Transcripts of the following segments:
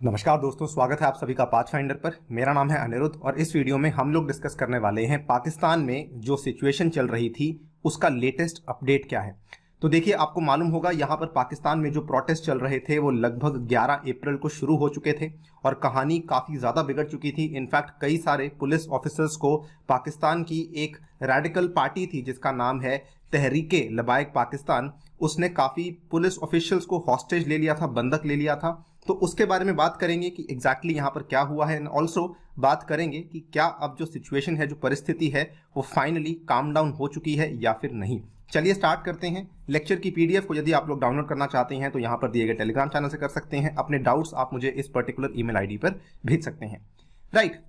नमस्कार दोस्तों, स्वागत है आप सभी का पाथफाइंडर पर। मेरा नाम है अनिरुद्ध और इस वीडियो में हम लोग डिस्कस करने वाले हैं पाकिस्तान में जो सिचुएशन चल रही थी उसका लेटेस्ट अपडेट क्या है। तो देखिए, आपको मालूम होगा यहाँ पर पाकिस्तान में जो प्रोटेस्ट चल रहे थे वो लगभग 11 अप्रैल को शुरू हो चुके थे और कहानी काफ़ी ज़्यादा बिगड़ चुकी थी। इनफैक्ट कई सारे पुलिस ऑफिसर्स को पाकिस्तान की एक रेडिकल पार्टी थी जिसका नाम है तहरीके लबाइक पाकिस्तान, उसने काफ़ी पुलिस ऑफिशियल्स को हॉस्टेज ले लिया था, बंधक ले लिया था। तो उसके बारे में बात करेंगे कि एग्जैक्टली यहाँ पर क्या हुआ है एंड ऑल्सो बात करेंगे कि क्या अब जो सिचुएशन है, जो परिस्थिति है, वो फाइनली काम डाउन हो चुकी है या फिर नहीं। चलिए स्टार्ट करते हैं। लेक्चर की पीडीएफ को यदि आप लोग डाउनलोड करना चाहते हैं तो यहाँ पर दिए गए टेलीग्राम चैनल से कर सकते हैं। अपने डाउट्स आप मुझे इस पर्टिकुलर ईमेल आईडी पर भेज सकते हैं। राइट,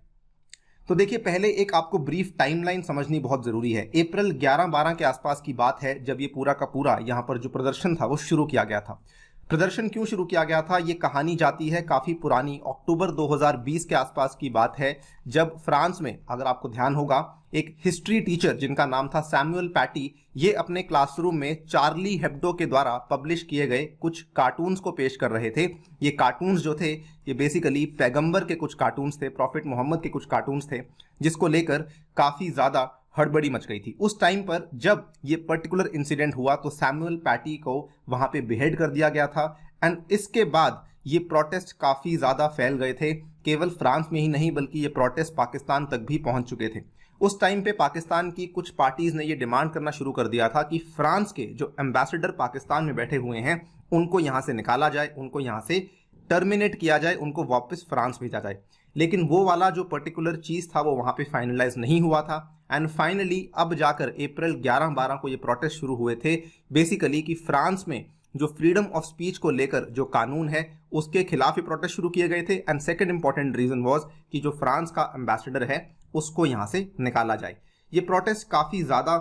तो देखिए, पहले एक आपको ब्रीफ टाइमलाइन समझनी बहुत जरूरी है। अप्रैल 11-12 के आसपास की बात है जब ये पूरा का पूरा यहाँ पर जो प्रदर्शन था वो शुरू किया गया था। प्रदर्शन क्यों शुरू किया गया था, ये कहानी जाती है काफ़ी पुरानी। अक्टूबर 2020 के आसपास की बात है जब फ्रांस में, अगर आपको ध्यान होगा, एक हिस्ट्री टीचर जिनका नाम था सैमुअल पैटी, ये अपने क्लासरूम में चार्ली हेब्डो के द्वारा पब्लिश किए गए कुछ कार्टून्स को पेश कर रहे थे। ये कार्टून्स जो थे ये बेसिकली पैगंबर के कुछ कार्टून्स थे, प्रॉफिट मोहम्मद के कुछ कार्टून्स थे, जिसको लेकर काफ़ी ज़्यादा हड़बड़ी मच गई थी। उस टाइम पर जब ये पर्टिकुलर इंसिडेंट हुआ तो सैमुअल पैटी को वहां पे बेहेड कर दिया गया था एंड इसके बाद ये प्रोटेस्ट काफ़ी ज़्यादा फैल गए थे। केवल फ्रांस में ही नहीं बल्कि ये प्रोटेस्ट पाकिस्तान तक भी पहुंच चुके थे। उस टाइम पे पाकिस्तान की कुछ पार्टीज ने ये डिमांड करना शुरू कर दिया था कि फ्रांस के जो एम्बेसडर पाकिस्तान में बैठे हुए हैं उनको यहाँ से निकाला जाए, उनको यहाँ से टर्मिनेट किया जाए, उनको वापस फ्रांस भेजा जाए। लेकिन वो वाला जो पर्टिकुलर चीज़ था वो वहाँ पे फाइनलाइज नहीं हुआ था एंड फाइनली अब जाकर अप्रैल 11-12 को ये प्रोटेस्ट शुरू हुए थे। बेसिकली कि फ्रांस में जो फ्रीडम ऑफ स्पीच को लेकर जो कानून है उसके खिलाफ ही प्रोटेस्ट शुरू किए गए थे and second important reason was कि जो फ्रांस का एम्बेसडर है उसको यहाँ से निकाला जाए। ये प्रोटेस्ट काफ़ी ज़्यादा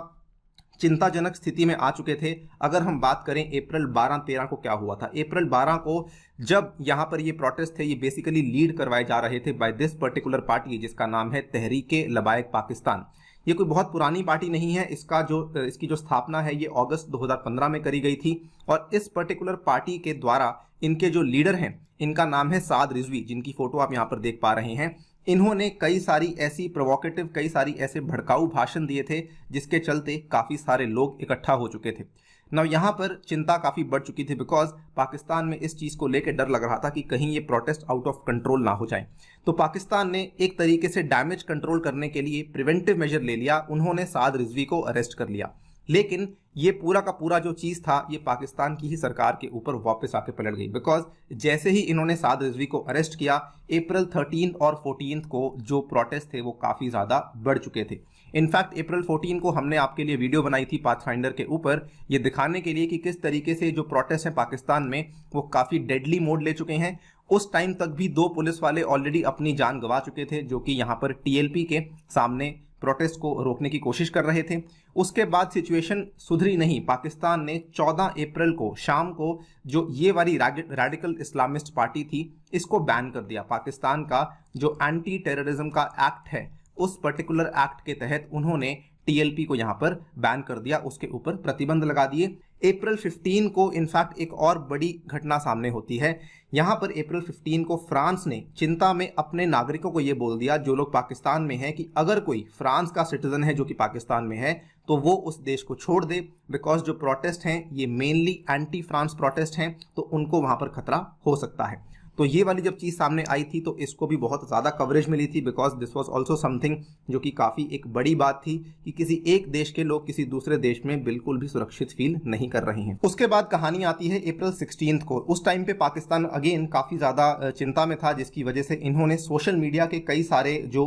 चिंताजनक स्थिति में आ चुके थे। अगर हम बात करें अप्रैल 12-13 को क्या हुआ था, अप्रैल 12 को जब यहाँ पर ये प्रोटेस्ट थे ये बेसिकली लीड करवाए जा रहे थे बाय दिस पर्टिकुलर पार्टी जिसका नाम है तहरीके लबाइक पाकिस्तान। ये कोई बहुत पुरानी पार्टी नहीं है, इसकी जो स्थापना है ये अगस्त 2015 में करी गई थी और इस पर्टिकुलर पार्टी के द्वारा इनके जो लीडर हैं इनका नाम है साद रिजवी, जिनकी फोटो आप यहाँ पर देख पा रहे हैं। इन्होंने कई सारी ऐसी प्रोवोकेटिव, कई सारी ऐसे भड़काऊ भाषण दिए थे जिसके चलते काफ़ी सारे लोग इकट्ठा हो चुके थे। ना यहाँ पर चिंता काफ़ी बढ़ चुकी थी बिकॉज पाकिस्तान में इस चीज़ को लेकर डर लग रहा था कि कहीं ये प्रोटेस्ट आउट ऑफ कंट्रोल ना हो जाए। तो पाकिस्तान ने एक तरीके से डैमेज कंट्रोल करने के लिए प्रिवेंटिव मेजर ले लिया, उन्होंने साद रिजवी को अरेस्ट कर लिया। लेकिन ये पूरा का पूरा जो चीज़ था ये पाकिस्तान की ही सरकार के ऊपर वापस आके पलट गई बिकॉज जैसे ही इन्होंने साद रिजवी को अरेस्ट किया अप्रैल 13 और 14 को जो प्रोटेस्ट थे वो काफ़ी ज़्यादा बढ़ चुके थे। इनफैक्ट अप्रैल 14 को हमने आपके लिए वीडियो बनाई थी पाथफाइंडर के ऊपर, ये दिखाने के लिए कि किस तरीके से जो प्रोटेस्ट है पाकिस्तान में वो काफ़ी डेडली मोड ले चुके हैं। उस टाइम तक भी 2 पुलिस वाले ऑलरेडी अपनी जान गंवा चुके थे जो कि यहाँ पर टीएलपी के सामने प्रोटेस्ट को रोकने की कोशिश कर रहे थे। उसके बाद सिचुएशन सुधरी नहीं। पाकिस्तान ने 14 अप्रैल को शाम को जो ये वाली रेडिकल इस्लामिस्ट पार्टी थी इसको बैन कर दिया। पाकिस्तान का जो एंटी टेररिज्म का एक्ट है उस पर्टिकुलर एक्ट के तहत उन्होंने टीएलपी को यहाँ पर बैन कर दिया, उसके ऊपर प्रतिबंध लगा दिए। अप्रैल 15 को इनफैक्ट एक और बड़ी घटना सामने होती है। यहाँ पर अप्रैल 15 को फ्रांस ने चिंता में अपने नागरिकों को ये बोल दिया जो लोग पाकिस्तान में हैं कि अगर कोई फ्रांस का सिटीजन है जो कि पाकिस्तान में है तो वो उस देश को छोड़ दे बिकॉज जो प्रोटेस्ट हैं ये मेनली एंटी फ्रांस प्रोटेस्ट हैं तो उनको वहाँ पर खतरा हो सकता है। तो ये वाली जब चीज़ सामने आई थी तो इसको भी बहुत ज़्यादा कवरेज मिली थी because this was also something जो कि काफ़ी एक बड़ी बात थी कि किसी एक देश के लोग किसी दूसरे देश में बिल्कुल भी सुरक्षित फील नहीं कर रहे हैं। उसके बाद कहानी आती है अप्रैल 16 को। उस टाइम पे पाकिस्तान अगेन काफ़ी ज़्यादा चिंता में था जिसकी वजह से इन्होंने सोशल मीडिया के कई सारे जो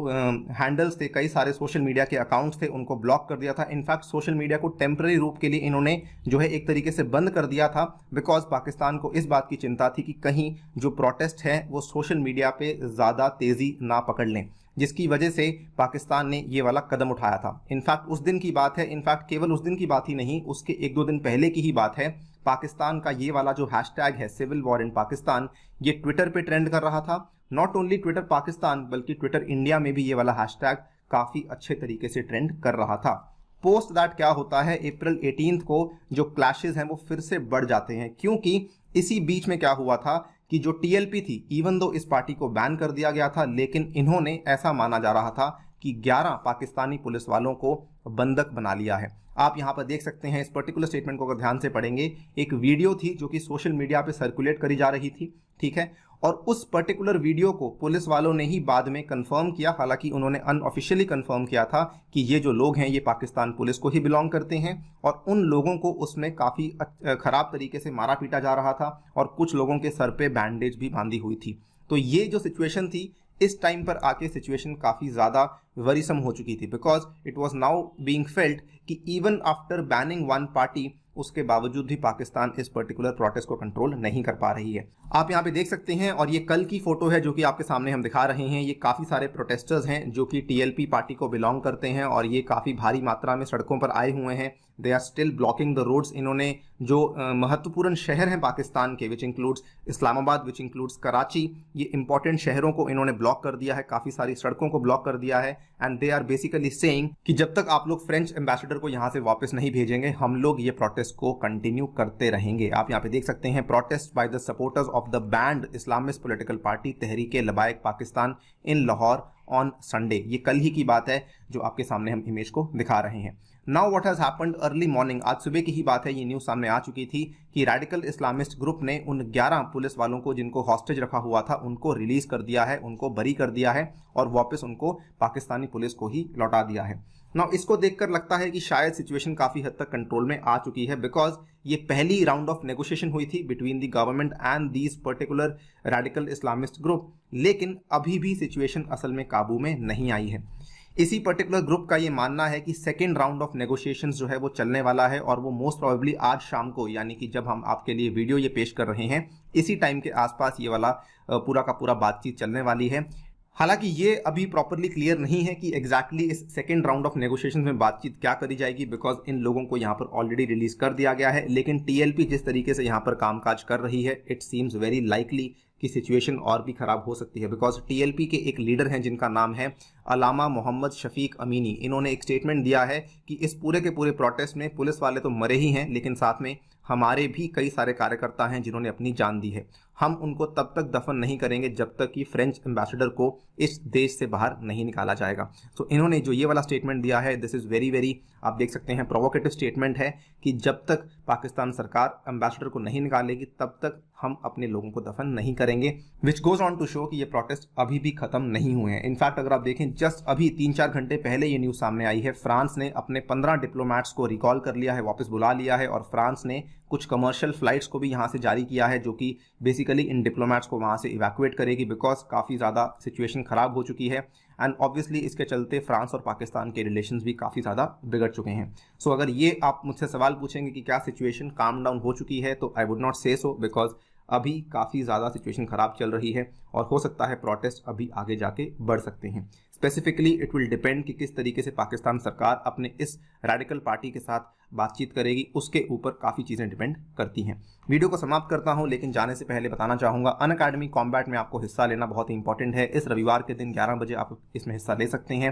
हैंडल्स थे, कई सारे सोशल मीडिया के अकाउंट्स थे उनको ब्लॉक कर दिया था। इनफैक्ट सोशल मीडिया को टेम्पररी रूप के लिए इन्होंने जो है एक तरीके से बंद कर दिया था बिकॉज पाकिस्तान को इस बात की चिंता थी कि कहीं जो प्रोटेस्ट है वो सोशल मीडिया पे ज़्यादा तेज़ी ना पकड़ लें, जिसकी वजह से पाकिस्तान ने ये वाला कदम उठाया था। इनफैक्ट उस दिन की बात है, इनफैक्ट केवल उस दिन की बात ही नहीं, उसके 1-2 दिन पहले की ही बात है। पाकिस्तान का ये वाला जो हैशटैग है सिविल वॉर इन पाकिस्तान, ये ट्विटर पे ट्रेंड कर रहा था। नॉट ओनली ट्विटर पाकिस्तान बल्कि ट्विटर इंडिया में भी ये वाला हैशटैग काफ़ी अच्छे तरीके से ट्रेंड कर रहा था। पोस्ट दैट क्या होता है, अप्रैल 18 को जो क्लैशेस हैं वो फिर से बढ़ जाते हैं क्योंकि इसी बीच में क्या हुआ था कि जो टीएलपी थी, इवन दो इस पार्टी को बैन कर दिया गया था, लेकिन इन्होंने, ऐसा माना जा रहा था कि 11 पाकिस्तानी पुलिस वालों को बंधक बना लिया है। आप यहां पर देख सकते हैं, इस पर्टिकुलर स्टेटमेंट को अगर ध्यान से पढ़ेंगे, एक वीडियो थी जो कि सोशल मीडिया पे सर्कुलेट करी जा रही थी, ठीक है, और उस पर्टिकुलर वीडियो को पुलिस वालों ने ही बाद में कंफर्म किया। हालांकि उन्होंने अनऑफिशियली कंफर्म किया था कि ये जो लोग हैं ये पाकिस्तान पुलिस को ही बिलोंग करते हैं, और उन लोगों को उसमें काफ़ी खराब तरीके से मारा पीटा जा रहा था और कुछ लोगों के सर पे बैंडेज भी बांधी हुई थी। तो ये जो सिचुएशन थी, इस टाइम पर आके सिचुएशन काफ़ी ज़्यादा वरीसम हो चुकी थी, because it was now being felt कि even after banning one party, उसके बावजूद भी पाकिस्तान इस पर्टिकुलर प्रोटेस्ट को कंट्रोल नहीं कर पा रही है। आप यहाँ पे देख सकते हैं, और ये कल की फोटो है जो कि आपके सामने हम दिखा रहे हैं। ये काफ़ी सारे प्रोटेस्टर्स हैं जो कि टीएलपी पार्टी को बिलोंग करते हैं, और ये काफ़ी भारी मात्रा में सड़कों पर आए हुए हैं। They are still blocking the roads. इन्होंने जो महत्वपूर्ण शहर हैं पाकिस्तान के, which includes Islamabad, which includes Karachi, ये इंपॉर्टेंट शहरों को इन्होंने ब्लॉक कर दिया है, काफ़ी सारी सड़कों को ब्लॉक कर दिया है। And they are basically saying कि जब तक आप लोग फ्रेंच एम्बेसडर को यहाँ से वापस नहीं भेजेंगे, हम लोग ये प्रोटेस्ट को कंटिन्यू करते रहेंगे। आप यहाँ पे देख सकते हैं, protest by the supporters of the banned Islamist political party Tehreek Labbaik Pakistan in Lahore on Sunday. ये कल ही की बात है जो आपके सामने हम इमेज को दिखा रहे हैं। Now what has happened early morning, आज सुबह की ही बात है, ये न्यूज सामने आ चुकी थी कि रेडिकल इस्लामिस्ट ग्रुप ने उन 11 पुलिस वालों को जिनको हॉस्टेज रखा हुआ था उनको रिलीज कर दिया है, उनको बरी कर दिया है और वापस उनको पाकिस्तानी पुलिस को ही लौटा दिया है। नाउ इसको देखकर लगता है कि शायद सिचुएशन काफी हद तक कंट्रोल में आ चुकी है, बिकॉज ये पहली राउंड ऑफ नेगोशिएशन हुई थी between the government and these particular radical Islamist group, लेकिन अभी भी सिचुएशन असल में काबू में नहीं आई है। इसी पर्टिकुलर ग्रुप का ये मानना है कि सेकेंड राउंड ऑफ नेगोशिएशंस जो है वो चलने वाला है, और वो मोस्ट प्रोबेबली आज शाम को, यानी कि जब हम आपके लिए वीडियो ये पेश कर रहे हैं, इसी टाइम के आसपास ये वाला पूरा का पूरा बातचीत चलने वाली है। हालांकि ये अभी प्रॉपरली क्लियर नहीं है कि एग्जैक्टली इस सेकेंड राउंड ऑफ नेगोशिएशन में बातचीत क्या करी जाएगी, बिकॉज इन लोगों को यहाँ पर ऑलरेडी रिलीज कर दिया गया है। लेकिन टीएलपी जिस तरीके से यहाँ पर कामकाज कर रही है, इट सीम्स वेरी लाइकली कि सिचुएशन और भी खराब हो सकती है, बिकॉज टीएलपी के एक लीडर हैं जिनका नाम है अलामा मोहम्मद शफीक अमीनी। इन्होंने एक स्टेटमेंट दिया है कि इस पूरे के पूरे प्रोटेस्ट में पुलिस वाले तो मरे ही हैं, लेकिन साथ में हमारे भी कई सारे कार्यकर्ता हैं जिन्होंने अपनी जान दी है। हम उनको तब तक दफन नहीं करेंगे जब तक कि फ्रेंच एम्बेसडर को इस देश से बाहर नहीं निकाला जाएगा। तो इन्होंने जो ये वाला स्टेटमेंट दिया है, दिस इज़ वेरी वेरी, आप देख सकते हैं, प्रोवोकेटिव स्टेटमेंट है कि जब तक पाकिस्तान सरकार एम्बेसडर को नहीं निकालेगी तब तक हम अपने लोगों को दफन नहीं करेंगे, which goes on to show कि ये प्रोटेस्ट अभी भी खत्म नहीं हुए हैं। इनफैक्ट अगर आप देखें, जस्ट अभी 3-4 घंटे पहले ये न्यूज़ सामने आई है, फ्रांस ने अपने 15 डिप्लोमैट्स को रिकॉल कर लिया है, वापस बुला लिया है, और फ्रांस ने कुछ कमर्शियल फ्लाइट्स को भी यहाँ से जारी किया है, जो कि बेसिकली इन डिप्लोमैट्स को वहाँ से इवैक्यूएट करेगी, बिकॉज काफ़ी ज़्यादा सिचुएशन खराब हो चुकी है। एंड ऑब्वियसली इसके चलते फ्रांस और पाकिस्तान के रिलेशंस भी काफ़ी ज़्यादा बिगड़ चुके हैं। सो अगर ये आप मुझसे सवाल पूछेंगे कि क्या सिचुएशन काम डाउन हो चुकी है, तो आई वुड नॉट से सो, बिकॉज अभी काफ़ी ज़्यादा सिचुएशन खराब चल रही है और हो सकता है प्रोटेस्ट अभी आगे जाके बढ़ सकते हैं। स्पेसिफिकली इट विल डिपेंड कि किस तरीके से पाकिस्तान सरकार अपने इस रेडिकल पार्टी के साथ बातचीत करेगी, उसके ऊपर काफ़ी चीज़ें डिपेंड करती हैं। वीडियो को समाप्त करता हूं, लेकिन जाने से पहले बताना चाहूँगा, अनअकैडमी कॉम्बैट में आपको हिस्सा लेना बहुत ही इंपॉर्टेंट है। इस रविवार के दिन 11 बजे आप इसमें हिस्सा ले सकते हैं।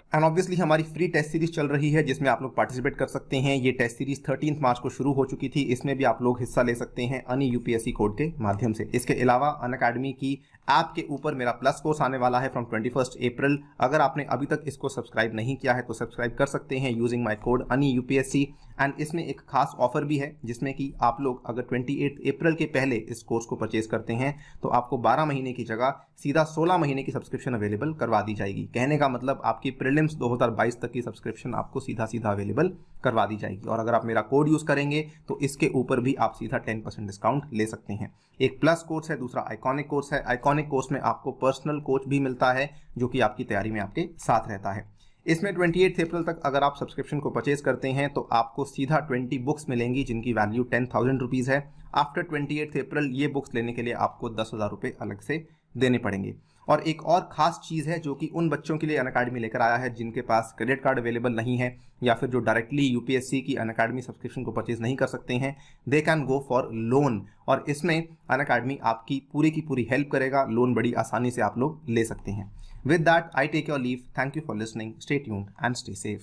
एंड ऑब्वियसली हमारी फ्री टेस्ट सीरीज चल रही है जिसमें आप लोग पार्टिसिपेट कर सकते हैं। ये टेस्ट सीरीज 13 मार्च को शुरू हो चुकी थी, इसमें भी आप लोग हिस्सा ले सकते हैं अनि यूपीएससी कोड के माध्यम से। इसके अलावा अनअकैडमी की ऐप के ऊपर मेरा प्लस कोर्स आने वाला है फ्रॉम 21 अप्रैल। अगर आपने अभी तक इसको सब्सक्राइब नहीं किया है तो सब्सक्राइब कर सकते हैं यूजिंग माय कोड अनि यूपीएससी। एंड इसमें एक खास ऑफर भी है जिसमें कि आप लोग अगर 28 अप्रैल के पहले इस कोर्स को परचेज करते हैं तो आपको 12 महीने की जगह सीधा 16 महीने की सब्सक्रिप्शन अवेलेबल करवा दी जाएगी। कहने का मतलब आपकी प्रीलिम्स 2022 तक की सब्सक्रिप्शन आपको सीधा सीधा अवेलेबल करवा दी जाएगी। और अगर आप मेरा कोड यूज़ करेंगे तो इसके ऊपर भी आप सीधा 10% डिस्काउंट ले सकते हैं। एक प्लस कोर्स है, दूसरा आइकॉनिक कोर्स है। आइकॉनिक कोर्स में आपको पर्सनल कोच भी मिलता है जो कि आपकी तैयारी में आपके साथ रहता है। इसमें 28 अप्रैल तक अगर आप सब्सक्रिप्शन को परचेज करते हैं तो आपको सीधा 20 बुक्स मिलेंगी जिनकी वैल्यू 10,000 रुपीज़ है। आफ्टर 28 अप्रैल ये बुक्स लेने के लिए आपको 10,000 रुपये अलग से देने पड़ेंगे। और एक और खास चीज़ है जो कि उन बच्चों के लिए अनअकैडमी लेकर आया है जिनके पास क्रेडिट कार्ड अवेलेबल नहीं है या फिर जो डायरेक्टली यूपीएससी की अनअकैडमी सब्सक्रिप्शन को परचेज नहीं कर सकते हैं, they can go for loan. और इसमें अनअकैडमी आपकी पूरी हेल्प करेगा, लोन बड़ी आसानी से आप लोग ले सकते हैं। With that, I take your leave. Thank you for listening. Stay tuned and stay safe.